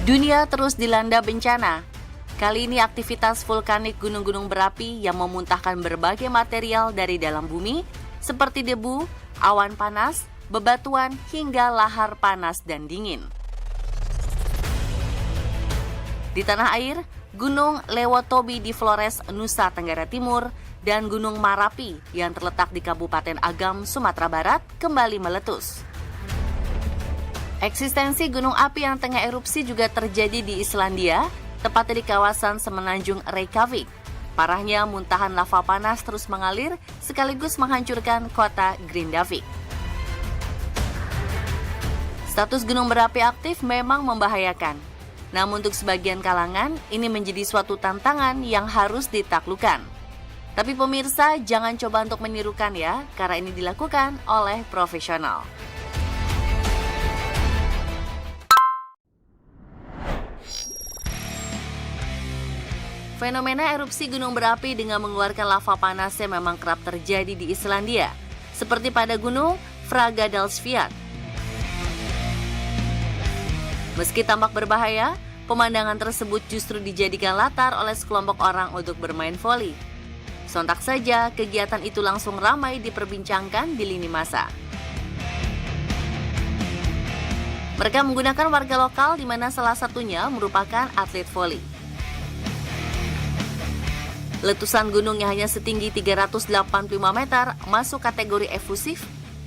Dunia terus dilanda bencana. Kali ini aktivitas vulkanik gunung-gunung berapi yang memuntahkan berbagai material dari dalam bumi, seperti debu, awan panas, bebatuan, hingga lahar panas dan dingin. Di tanah air, Gunung Lewotobi di Flores, Nusa Tenggara Timur, dan Gunung Marapi yang terletak di Kabupaten Agam, Sumatera Barat kembali meletus. Eksistensi gunung api yang tengah erupsi juga terjadi di Islandia, tepatnya di kawasan Semenanjung Reykjavik. Parahnya, muntahan lava panas terus mengalir sekaligus menghancurkan kota Grindavik. Status gunung berapi aktif memang membahayakan. Namun untuk sebagian kalangan, ini menjadi suatu tantangan yang harus ditaklukkan. Tapi pemirsa, jangan coba untuk menirukan ya, karena ini dilakukan oleh profesional. Fenomena erupsi gunung berapi dengan mengeluarkan lava panasnya memang kerap terjadi di Islandia, seperti pada gunung Fagradalsfjall. Meski tampak berbahaya, pemandangan tersebut justru dijadikan latar oleh sekelompok orang untuk bermain voli. Sontak saja, kegiatan itu langsung ramai diperbincangkan di lini masa. Mereka menggunakan warga lokal di mana salah satunya merupakan atlet voli. Letusan gunung yang hanya setinggi 385 meter masuk kategori efusif,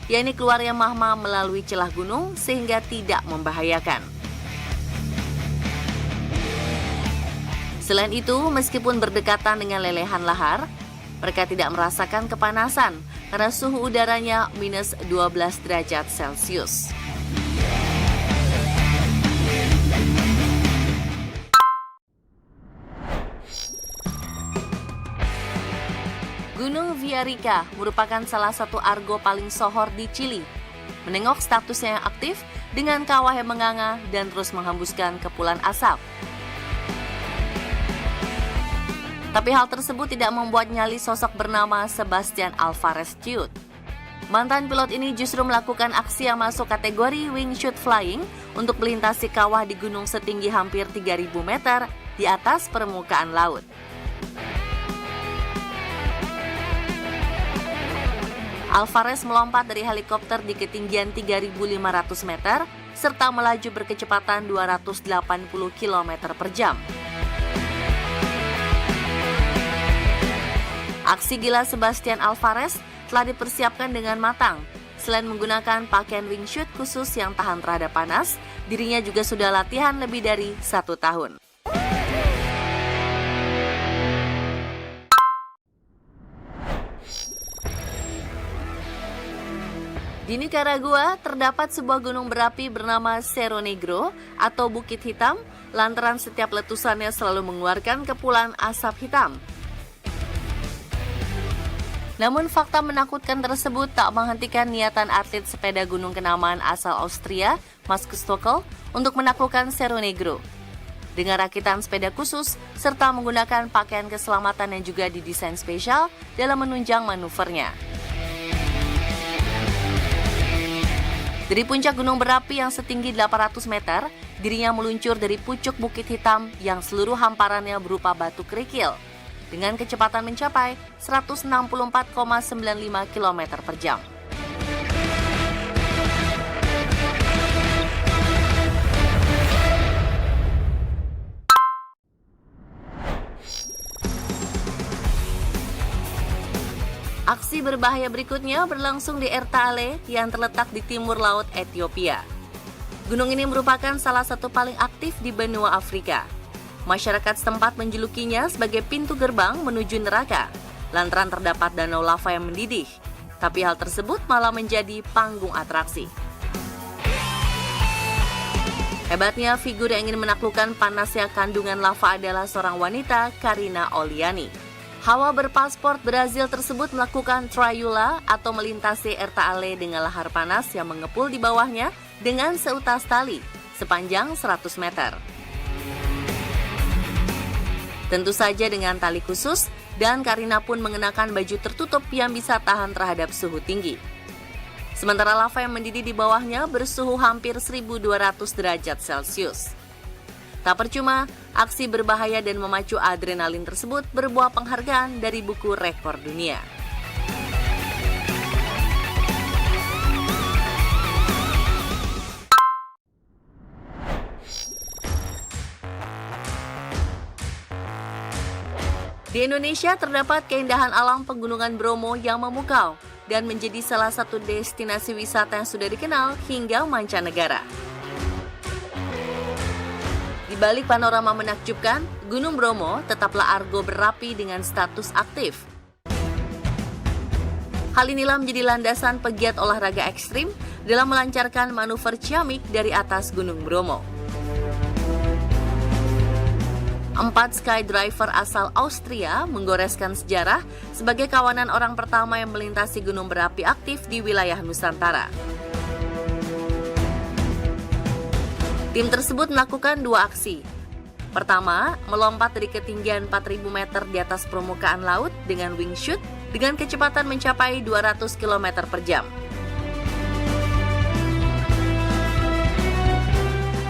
yakni keluarnya magma melalui celah gunung sehingga tidak membahayakan. Selain itu, meskipun berdekatan dengan lelehan lahar, mereka tidak merasakan kepanasan karena suhu udaranya minus 12 derajat Celcius. Gunung Villarrica merupakan salah satu argo paling sohor di Chili. Menengok statusnya yang aktif dengan kawah yang menganga dan terus menghembuskan kepulan asap. Tapi hal tersebut tidak membuat nyali sosok bernama Sebastian Alvarez ciut. Mantan pilot ini justru melakukan aksi yang masuk kategori wingsuit flying untuk melintasi kawah di gunung setinggi hampir 3.000 meter di atas permukaan laut. Alvarez melompat dari helikopter di ketinggian 3.500 meter serta melaju berkecepatan 280 km per jam. Aksi gila Sebastian Alvarez telah dipersiapkan dengan matang. Selain menggunakan pakaian wingsuit khusus yang tahan terhadap panas, dirinya juga sudah latihan lebih dari 1 tahun. Di Nicaragua, terdapat sebuah gunung berapi bernama Cerro Negro atau Bukit Hitam, lantaran setiap letusannya selalu mengeluarkan kepulan asap hitam. Namun fakta menakutkan tersebut tak menghentikan niatan atlet sepeda gunung kenamaan asal Austria, Markus Stockel, untuk menaklukkan Cerro Negro. Dengan rakitan sepeda khusus, serta menggunakan pakaian keselamatan yang juga didesain spesial dalam menunjang manuvernya. Dari puncak gunung berapi yang setinggi 800 meter, dirinya meluncur dari pucuk Bukit Hitam yang seluruh hamparannya berupa batu kerikil, dengan kecepatan mencapai 164,95 km per jam. Aksi berbahaya berikutnya berlangsung di Ertaale yang terletak di timur laut Ethiopia. Gunung ini merupakan salah satu paling aktif di benua Afrika. Masyarakat setempat menjulukinya sebagai pintu gerbang menuju neraka, lantaran terdapat danau lava yang mendidih. Tapi hal tersebut malah menjadi panggung atraksi. Hebatnya, figur yang ingin menaklukkan panasnya kandungan lava adalah seorang wanita, Karina Oliani. Hawa berpaspor Brazil tersebut melakukan triula atau melintasi Ertaale dengan lahar panas yang mengepul di bawahnya dengan seutas tali sepanjang 100 meter. Tentu saja dengan tali khusus, dan Karina pun mengenakan baju tertutup yang bisa tahan terhadap suhu tinggi. Sementara lava yang mendidih di bawahnya bersuhu hampir 1.200 derajat Celcius. Tak percuma, aksi berbahaya dan memacu adrenalin tersebut berbuah penghargaan dari buku rekor dunia. Di Indonesia terdapat keindahan alam Pegunungan Bromo yang memukau dan menjadi salah satu destinasi wisata yang sudah dikenal hingga mancanegara. Di balik panorama menakjubkan, Gunung Bromo tetaplah argo berapi dengan status aktif. Hal inilah menjadi landasan pegiat olahraga ekstrim dalam melancarkan manuver ciamik dari atas Gunung Bromo. 4 skydiver asal Austria menggoreskan sejarah sebagai kawanan orang pertama yang melintasi gunung berapi aktif di wilayah Nusantara. Tim tersebut melakukan 2 aksi. Pertama, melompat dari ketinggian 4.000 meter di atas permukaan laut dengan wingsuit dengan kecepatan mencapai 200 km per jam.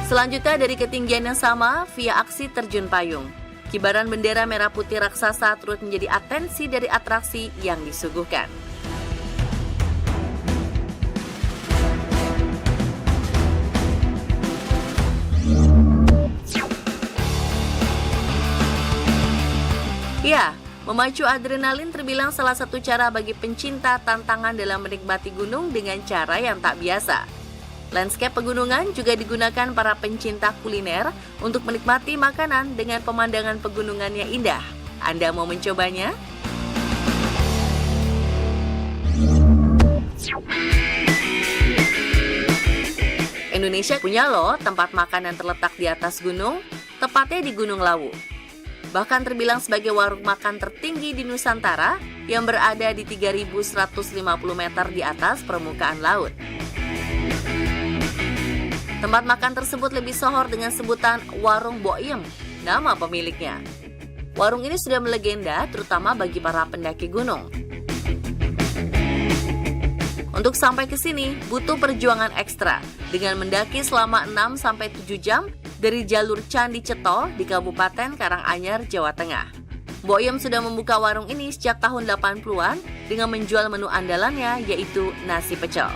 Selanjutnya dari ketinggian yang sama via aksi terjun payung. Kibaran bendera merah putih raksasa turut menjadi atensi dari atraksi yang disuguhkan. Ya, memacu adrenalin terbilang salah satu cara bagi pencinta tantangan dalam menikmati gunung dengan cara yang tak biasa. Landscape pegunungan juga digunakan para pencinta kuliner untuk menikmati makanan dengan pemandangan pegunungan yang indah. Anda mau mencobanya? Indonesia punya loh tempat makan yang terletak di atas gunung, tepatnya di Gunung Lawu. Bahkan terbilang sebagai warung makan tertinggi di Nusantara yang berada di 3.150 meter di atas permukaan laut. Tempat makan tersebut lebih sohor dengan sebutan Warung Boyem, nama pemiliknya. Warung ini sudah melegenda terutama bagi para pendaki gunung. Untuk sampai ke sini butuh perjuangan ekstra dengan mendaki selama 6-7 jam dari jalur Candi Ceto di Kabupaten Karanganyar, Jawa Tengah. Boyem sudah membuka warung ini sejak tahun 80-an dengan menjual menu andalannya yaitu nasi pecel.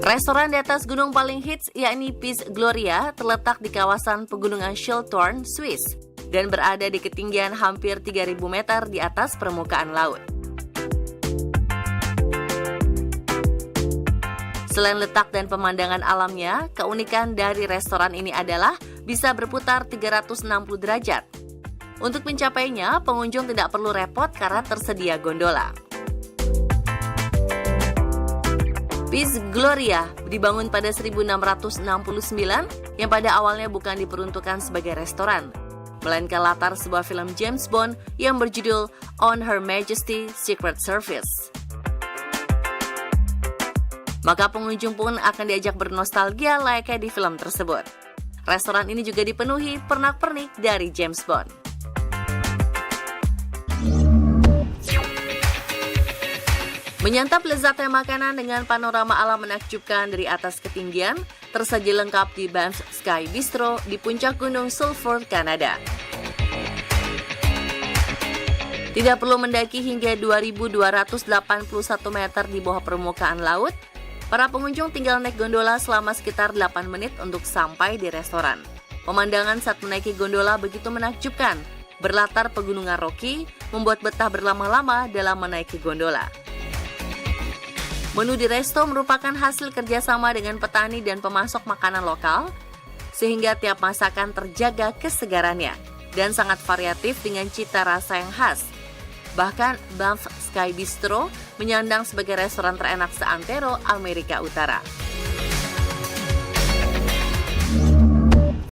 Restoran di atas gunung paling hits yakni Piz Gloria terletak di kawasan pegunungan Schilthorn, Swiss dan berada di ketinggian hampir 3.000 meter di atas permukaan laut. Selain letak dan pemandangan alamnya, keunikan dari restoran ini adalah bisa berputar 360 derajat. Untuk mencapainya, pengunjung tidak perlu repot karena tersedia gondola. Piz Gloria dibangun pada 1669 yang pada awalnya bukan diperuntukkan sebagai restoran, melainkan latar sebuah film James Bond yang berjudul On Her Majesty's Secret Service. Maka pengunjung pun akan diajak bernostalgia layaknya di film tersebut. Restoran ini juga dipenuhi pernak-pernik dari James Bond. Menyantap lezatnya makanan dengan panorama alam menakjubkan dari atas ketinggian, tersaji lengkap di Banff Sky Bistro di puncak Gunung Sulphur, Kanada. Tidak perlu mendaki hingga 2.281 meter di bawah permukaan laut, para pengunjung tinggal naik gondola selama sekitar 8 menit untuk sampai di restoran. Pemandangan saat menaiki gondola begitu menakjubkan, berlatar pegunungan Rocky, membuat betah berlama-lama dalam menaiki gondola. Menu di resto merupakan hasil kerjasama dengan petani dan pemasok makanan lokal, sehingga tiap masakan terjaga kesegarannya dan sangat variatif dengan cita rasa yang khas. Bahkan Banff Sky Bistro menyandang sebagai restoran terenak seantero Amerika Utara.